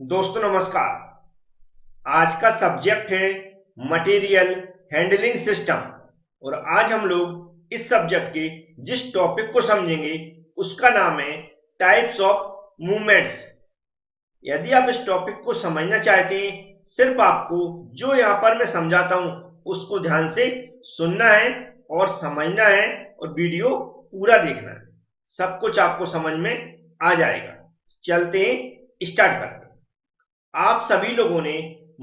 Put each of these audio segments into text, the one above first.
दोस्तों नमस्कार। आज का सब्जेक्ट है मटेरियल हैंडलिंग सिस्टम और आज हम लोग इस सब्जेक्ट के जिस टॉपिक को समझेंगे उसका नाम है टाइप्स ऑफ मूवमेंट्स। यदि आप इस टॉपिक को समझना चाहते हैं, सिर्फ आपको जो यहाँ पर मैं समझाता हूँ उसको ध्यान से सुनना है और समझना है और वीडियो पूरा देखना है। सब कुछ आपको समझ में आ जाएगा। चलते हैं, स्टार्ट करते हैं। आप सभी लोगों ने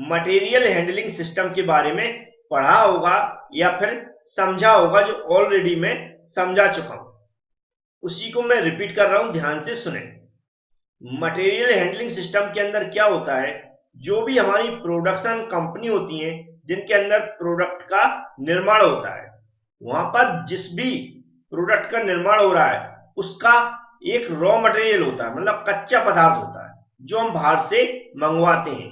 मटेरियल हैंडलिंग सिस्टम के बारे में पढ़ा होगा या फिर समझा होगा, जो ऑलरेडी मैं समझा चुका हूं, उसी को मैं रिपीट कर रहा हूं, ध्यान से सुने। मटेरियल हैंडलिंग सिस्टम के अंदर क्या होता है, जो भी हमारी प्रोडक्शन कंपनी होती है जिनके अंदर प्रोडक्ट का निर्माण होता है, वहां पर जिस भी प्रोडक्ट का निर्माण हो रहा है उसका एक रॉ मटेरियल होता है, मतलब कच्चा पदार्थ होता है जो हम बाहर से मंगवाते हैं।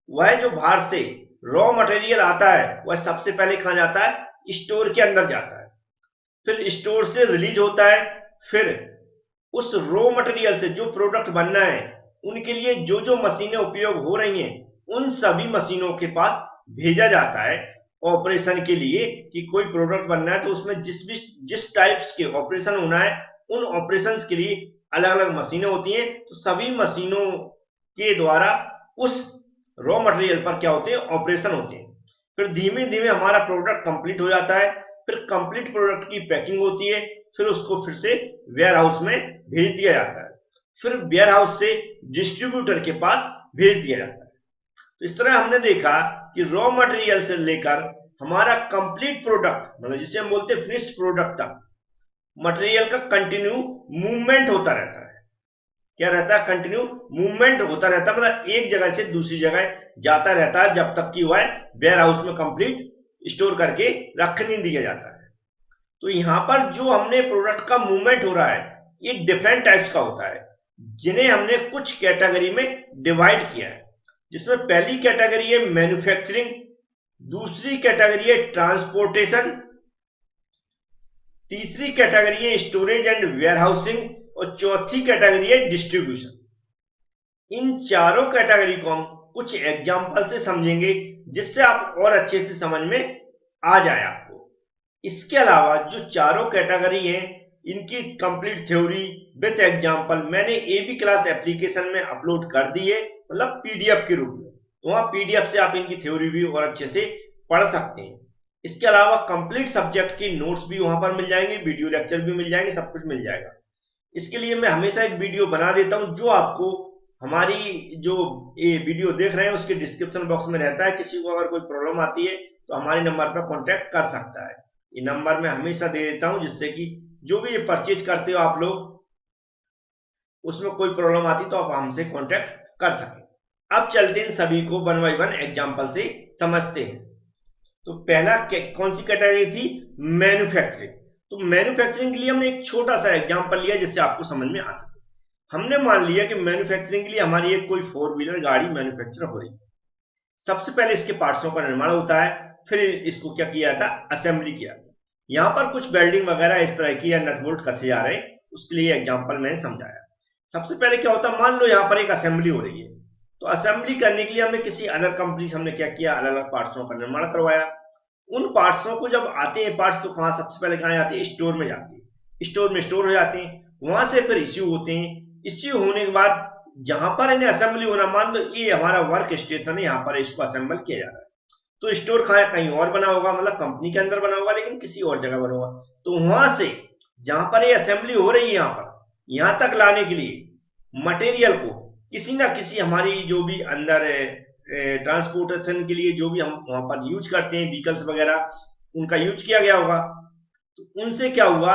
वह जो बाहर से रॉ मटेरियल आता है वह सबसे पहले कहां जाता है, स्टोर के अंदर जाता है। फिर स्टोर से रिलीज होता है। फिर उस रॉ मटेरियल से जो प्रोडक्ट बनना है उनके लिए जो जो मशीनें उपयोग हो रही हैं उन सभी मशीनों के पास भेजा जाता है ऑपरेशन के लिए, कि कोई प्रोडक्ट बनना है तो उसमें जिस टाइप्स के ऑपरेशन होना है उन ऑपरेशंस के लिए अलग अलग मशीनें होती हैं। तो सभी मशीनों के द्वारा उस रॉ मटेरियल पर क्या होते हैं, ऑपरेशन होते हैं। फिर धीमे धीमे हमारा प्रोडक्ट कंप्लीट हो जाता है। फिर कंप्लीट प्रोडक्ट की पैकिंग होती है। फिर उसको फिर से वेयर हाउस में भेज दिया जाता है। फिर वेयर हाउस से डिस्ट्रीब्यूटर के पास भेज दिया जाता है। तो इस तरह हमने देखा कि रॉ मटेरियल से लेकर हमारा कंप्लीट प्रोडक्ट, मतलब जिसे हम बोलते हैं फिनिश्ड प्रोडक्ट तक, मटेरियल का कंटिन्यू मूवमेंट होता रहता है। क्या रहता है, कंटिन्यू मूवमेंट होता रहता है, मतलब एक जगह से दूसरी जगह जाता रहता है जब तक कि वह वेयर हाउस में कंप्लीट स्टोर करके रख नहीं दिया जाता है। तो यहां पर जो हमने प्रोडक्ट का मूवमेंट हो रहा है ये डिफरेंट टाइप्स का होता है, जिन्हें हमने कुछ कैटेगरी में डिवाइड किया है। जिसमें पहली कैटेगरी है मैन्युफैक्चरिंग, दूसरी कैटेगरी है ट्रांसपोर्टेशन, तीसरी कैटेगरी है स्टोरेज एंड वेयरहाउसिंग और चौथी कैटेगरी है डिस्ट्रीब्यूशन। इन चारों कैटेगरी को हम कुछ एग्जांपल से समझेंगे जिससे आप और अच्छे से समझ में आ जाए आपको। इसके अलावा जो चारों कैटेगरी हैं इनकी कंप्लीट थ्योरी विद एग्जांपल मैंने एबी क्लास एप्लीकेशन में अपलोड कर दी है, मतलब पीडीएफ के रूप में। तो वहां पीडीएफ से आप इनकी थ्योरी भी और अच्छे से पढ़ सकते हैं। इसके अलावा कंप्लीट सब्जेक्ट के नोट्स भी वहां पर मिल जाएंगे, वीडियो लेक्चर भी मिल जाएंगे, सब कुछ मिल जाएगा। इसके लिए मैं हमेशा एक वीडियो बना देता हूं जो आपको हमारी जो ये वीडियो देख रहे हैं उसके डिस्क्रिप्शन बॉक्स में रहता है। किसी को अगर कोई प्रॉब्लम आती है तो हमारे नंबर पर कॉन्टेक्ट कर सकता है। ये नंबर मैं हमेशा दे देता हूं जिससे कि जो भी ये परचेज करते हो आप लोग, उसमें कोई प्रॉब्लम आती तो आप हमसे कॉन्टेक्ट कर सकें। अब चलते हैं सभी को वन बाई वन एग्जाम्पल से समझते हैं। तो पहला कौन सी कैटेगरी थी, मैन्युफैक्चरिंग। तो मैन्युफैक्चरिंग के लिए हमने एक छोटा सा एग्जांपल लिया जिससे आपको समझ में आ सके। हमने मान लिया कि मैन्युफैक्चरिंग के लिए हमारी एक कोई फोर व्हीलर गाड़ी मैन्युफैक्चर हो रही है। सबसे पहले इसके पार्ट्सों का निर्माण होता है, फिर इसको क्या किया था, असेंबली किया। यहाँ पर कुछ वेल्डिंग वगैरह इस तरह की या नट बोल्ट कसे जा रहे हैं, उसके लिए एग्जाम्पल मैंने समझाया। सबसे पहले क्या होता है, मान लो यहाँ पर एक असेंबली हो रही है, तो असेंबली करने के लिए हमने किसी अदर कंपनी से हमने क्या किया, अलग अलग पार्ट्सों का निर्माण करवाया। उन पार्ट्सों को जब आते हैं पार्ट्स, तो कहां सबसे पहले कहां आते हैं, स्टोर में जाते हैं। स्टोर में स्टोर हो जाते हैं, वहां से फिर इश्यू होते हैं। इश्यू होने के बाद जहां पर इन्हें असेंबली होना, मान लो ये हमारा वर्क स्टेशन है, यहाँ पर इसको असेंबल किया जा रहा है। तो स्टोर कहां है, कहीं और बना होगा, मतलब कंपनी के अंदर बना होगा लेकिन किसी और जगह बना होगा। तो वहां से जहां पर ये असेंबली हो रही है यहाँ पर, यहां तक लाने के लिए मटेरियल को किसी ना किसी हमारी जो भी अंदर ट्रांसपोर्टेशन के लिए जो भी हम वहां पर यूज करते हैं व्हीकल्स वगैरह, उनका यूज किया गया होगा। तो उनसे क्या हुआ,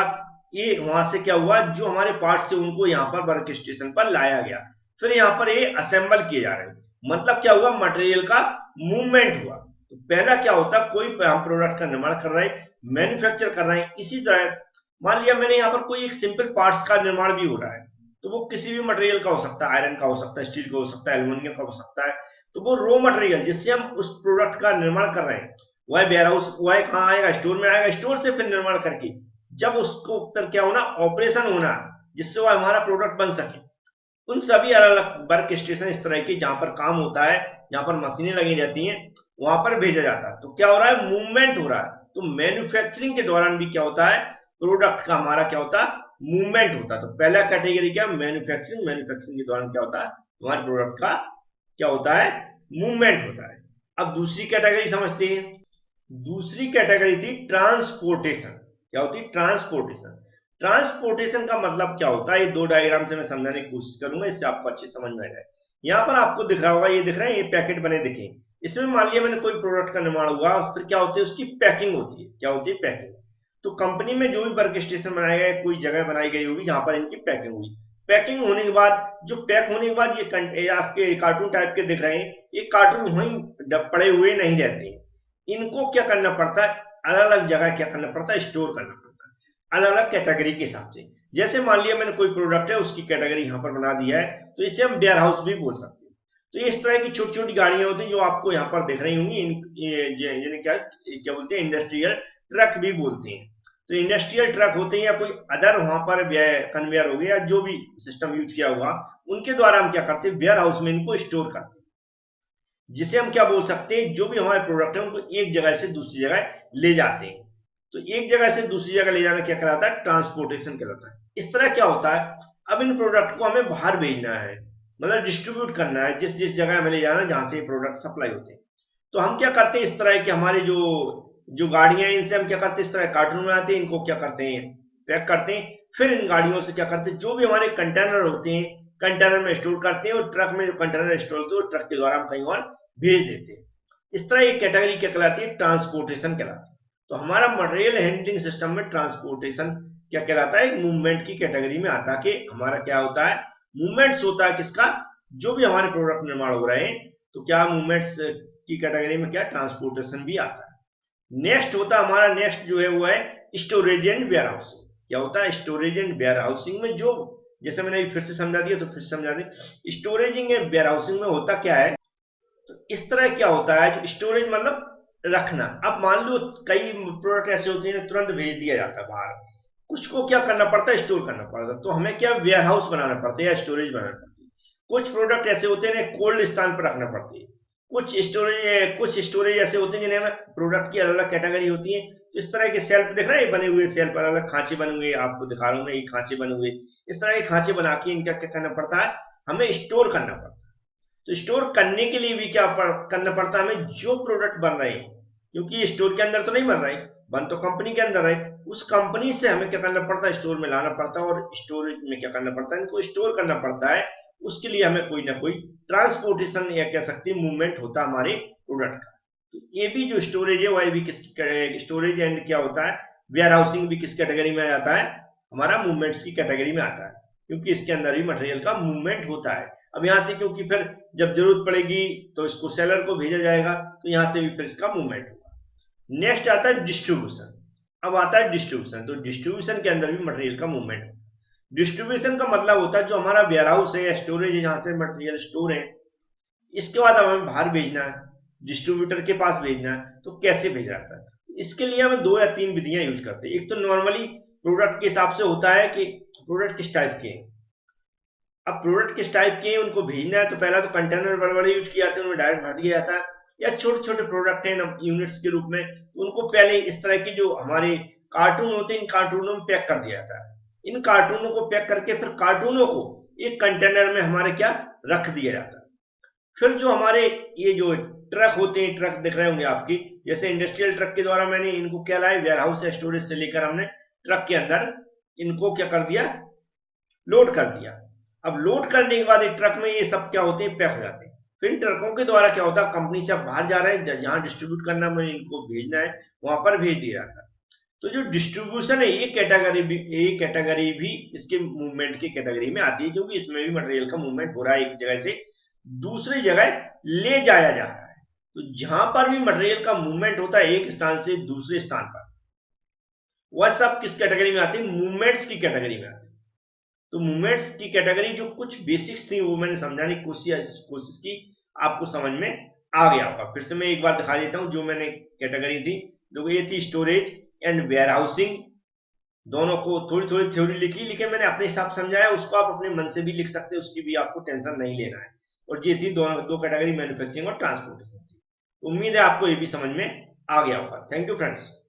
ये वहां से क्या हुआ, जो हमारे पार्ट्स थे उनको यहाँ पर वर्क स्टेशन पर लाया गया। फिर यहाँ पर ये असेंबल किए जा रहे हैं, मतलब क्या हुआ, मटेरियल का मूवमेंट हुआ। तो पहला क्या होता है, कोई हम प्रोडक्ट का निर्माण कर रहे हैं, मैन्युफैक्चर कर रहे हैं। इसी तरह मान लिया मैंने यहाँ पर कोई एक सिंपल पार्ट्स का निर्माण भी हो रहा है, तो वो किसी भी मटेरियल का हो सकता है, आयरन का हो सकता है, स्टील का हो सकता है, एल्यूमिनियम का हो सकता है। तो वो रॉ मटेरियल जिससे हम उस प्रोडक्ट का निर्माण कर रहे हैं वह वेयर हाउस, वह कहाँ आएगा, स्टोर में आएगा। स्टोर से फिर निर्माण करके जब उसको फिर क्या होना, ऑपरेशन होना, जिससे वह हमारा प्रोडक्ट बन सके, उन सभी अलग अलग वर्क स्टेशन इस तरह के जहां पर काम होता है, जहां पर मशीनें लगी जाती हैं, वहां पर भेजा जाता है। तो क्या हो रहा है, मूवमेंट हो रहा है। तो मैन्युफैक्चरिंग के दौरान भी क्या होता है, प्रोडक्ट का हमारा क्या होता है, मूवमेंट होता है। तो पहला कैटेगरी क्या, मैन्युफैक्चरिंग। मैन्युफैक्चरिंग के दौरान क्या होता है, हमारे प्रोडक्ट का क्या होता है, मूवमेंट होता है। अब दूसरी कैटेगरी समझते हैं। दूसरी कैटेगरी थी ट्रांसपोर्टेशन। क्या होती है, ट्रांसपोर्टेशन। ट्रांसपोर्टेशन का मतलब क्या होता है, ये दो डायग्राम से मैं समझाने की कोशिश करूंगा, इससे आपको अच्छी समझ में आ जाए। यहाँ पर आपको दिख रहा होगा, ये दिख रहा है, ये पैकेट बने दिखे। इसमें मान लिया मैंने कोई प्रोडक्ट का निर्माण हुआ, उस पर क्या होती है, उसकी पैकिंग होती है। क्या होती है, पैकिंग। तो कंपनी में जो भी वर्क स्टेशन बनाया गया, कोई जगह बनाई गई होगी जहां पर इनकी पैकिंग हुई। पैकिंग होने के बाद, जो पैक होने के बाद ये आपके कार्टून टाइप के दिख रहे हैं, ये कार्टून वहीं पड़े हुए नहीं रहते हैं। इनको क्या करना पड़ता है, अलग अलग जगह क्या करना पड़ता है, स्टोर करना पड़ता है, अलग अलग कैटेगरी के हिसाब से। जैसे मान लिया मैंने कोई प्रोडक्ट है, उसकी कैटेगरी यहाँ पर बना दिया है, तो इसे हम वेयर हाउस भी बोल सकते हैं। तो ये इस तरह की छोटी छोटी गाड़ियां होती हैं जो आपको यहाँ पर दिख रही होंगी, यानी क्या क्या बोलते हैं, इंडस्ट्रियल ट्रक भी बोलते हैं। तो इंडस्ट्रियल ट्रक होते हैं, या कोई अदर वहां पर कन्वेयर हो गया, या जो भी सिस्टम यूज किया हुआ, उनके द्वारा हम क्या करते हैं, वेयर हाउस में इनको स्टोर करते हैं। जिसे हम क्या बोल सकते हैं, जो भी हमारे प्रोडक्ट है उनको एक जगह से दूसरी जगह ले जाते हैं। तो एक जगह से दूसरी जगह ले जाना क्या कहलाता है, ट्रांसपोर्टेशन कहलाता है। इस तरह क्या होता है, अब इन प्रोडक्ट को हमें बाहर भेजना है, मतलब डिस्ट्रीब्यूट करना है, जिस जिस जगह हमें ले जाना है जहां से ये प्रोडक्ट सप्लाई होते हैं। तो हम क्या करते हैं, इस तरह के हमारे जो जो गाड़ियां हैं, इनसे हम क्या करते हैं, इस तरह कार्टून बनाते हैं, इनको क्या करते हैं, पैक करते हैं। फिर इन गाड़ियों से क्या करते हैं, जो भी हमारे कंटेनर होते हैं, कंटेनर में स्टोर करते हैं, और ट्रक में जो कंटेनर स्टोर होते हैं, वो ट्रक के द्वारा हम कहीं और भेज देते हैं। इस तरह ये कैटेगरी क्या कहलाती है, ट्रांसपोर्टेशन कहलाती है। तो हमारा मटेरियल हैंडलिंग सिस्टम में ट्रांसपोर्टेशन क्या कहलाता है, मूवमेंट की कैटेगरी में आता है। कि हमारा क्या होता है, मूवमेंट्स होता है किसका, जो भी हमारे प्रोडक्ट निर्माण हो रहे हैं, तो क्या मूवमेंट्स की कैटेगरी में क्या ट्रांसपोर्टेशन भी आता है। नेक्स्ट होता है हमारा, नेक्स्ट जो है वो है स्टोरेज एंड वेयर हाउसिंग। क्या होता है, स्टोरेज एंड वेयर हाउसिंग में जो, जैसे मैंने फिर से समझा दिया तो फिर से समझा दें। स्टोरेजिंग एंड वेयर हाउसिंग में होता क्या है, तो इस तरह क्या होता है, जो स्टोरेज मतलब रखना। अब मान लो कई प्रोडक्ट ऐसे होते हैं तुरंत भेज दिया जाता है बाहर, कुछ को क्या करना पड़ता है, स्टोर करना पड़ता है। तो हमें क्या वेयर हाउस बनाना पड़ता है या स्टोरेज बनाना पड़ती है। कुछ प्रोडक्ट ऐसे होते हैं कोल्ड स्थान पर रखना पड़ती है। कुछ स्टोरेज ऐसे होते हैं जिन्हें प्रोडक्ट की अलग अलग कैटेगरी होती है। तो इस तरह के सेल्फ दिख रहे हैं, बने हुए सेल्फ, अलग अलग खांचे बने हुए, आपको दिखा रहा हूं मैं, ये खांचे बने हुए। इस तरह के खांचे बना के इनका क्या करना पड़ता है, हमें स्टोर करना पड़ता है। तो स्टोर करने के लिए भी क्या करना पड़ता है हमें, जो प्रोडक्ट बन रहे हैं, क्योंकि ये स्टोर के अंदर तो नहीं बन रहे, बन तो कंपनी के अंदर है, उस कंपनी से हमें क्या करना पड़ता है, स्टोर में लाना पड़ता है, और स्टोरेज में क्या करना पड़ता है, इनको स्टोर करना पड़ता है। उसके लिए हमें कोई ना कोई ट्रांसपोर्टेशन या कह सकते हैं मूवमेंट होता है हमारे प्रोडक्ट का। तो ये भी जो स्टोरेज है वह भी किस स्टोरेज एंड क्या होता है, वेयर हाउसिंग भी किस कैटेगरी में आता है, हमारा मूवमेंट्स की कैटेगरी में आता है, क्योंकि इसके अंदर भी मटेरियल का मूवमेंट होता है। अब यहाँ से क्योंकि फिर जब जरूरत पड़ेगी तो इसको सेलर को भेजा जाएगा, तो यहाँ से भी फिर इसका मूवमेंट होगा। नेक्स्ट आता है डिस्ट्रीब्यूशन। अब आता है डिस्ट्रीब्यूशन। तो डिस्ट्रीब्यूशन के अंदर भी मटेरियल का मूवमेंट है। डिस्ट्रीब्यूशन का मतलब होता है जो हमारा वेयर हाउस है या स्टोरेज है जहां से मटेरियल स्टोर है, इसके बाद हमें बाहर भेजना है, डिस्ट्रीब्यूटर के पास भेजना है, तो कैसे भेजा जाता है। इसके लिए हमें दो या तीन विधियां यूज करते हैं। एक तो नॉर्मली प्रोडक्ट के हिसाब से होता है कि प्रोडक्ट किस टाइप के हैं। अब प्रोडक्ट किस टाइप के हैं उनको भेजना है, तो पहला तो कंटेनर बड़े बड़े यूज किए जाते हैं, उनमें डायरेक्ट भर दिया जाता है। या छोटे छोटे प्रोडक्ट हैं यूनिट्स के रूप में, उनको पहले इस तरह की जो हमारे कार्टून होते हैं, इन कार्टूनों में पैक कर दिया जाता है। इन कार्टूनों को पैक करके फिर कार्टूनों को एक कंटेनर में हमारे क्या रख दिया जाता है। फिर जो हमारे ये जो ट्रक होते हैं, ट्रक दिख रहे होंगे आपकी, जैसे इंडस्ट्रियल ट्रक के द्वारा मैंने इनको क्या लाया, वेयर हाउस या स्टोरेज से लेकर हमने ट्रक के अंदर इनको क्या कर दिया, लोड कर दिया। अब लोड करने के बाद एक ट्रक में ये सब क्या होते हैं, पैक हो जाते हैं। फिर इन ट्रकों के द्वारा क्या होता है, कंपनी से बाहर जा रहे हैं, जहां डिस्ट्रीब्यूट करना है इनको भेजना है, वहां पर भेज दिया जाता है। तो जो डिस्ट्रीब्यूशन है ये कैटेगरी भी इसके मूवमेंट की कैटेगरी में आती है, क्योंकि इसमें भी मटेरियल का मूवमेंट हो रहा है, एक जगह से दूसरी जगह ले जाया जा रहा है। तो जहां पर भी मटेरियल का मूवमेंट होता है एक स्थान से दूसरे स्थान पर, वह सब किस कैटेगरी में आती है, मूवमेंट्स की कैटेगरी में आती है। तो मूवमेंट्स की कैटेगरी जो कुछ बेसिक्स थी वो मैंने समझाने की कोशिश की, आपको समझ में आ गया होगा। फिर से मैं एक बार दिखा देता हूं जो मैंने कैटेगरी थी। देखो ये थी स्टोरेज एंड वेयर हाउसिंग, दोनों को थोड़ी थोड़ी थ्योरी लिखी, लेकिन मैंने अपने हिसाब से समझाया, उसको आप अपने मन से भी लिख सकते हैं, उसकी भी आपको टेंशन नहीं लेना है। और ये थी दो कैटेगरी, मैन्युफैक्चरिंग और ट्रांसपोर्टेशन की। उम्मीद है आपको ये भी समझ में आ गया होगा। Thank you friends.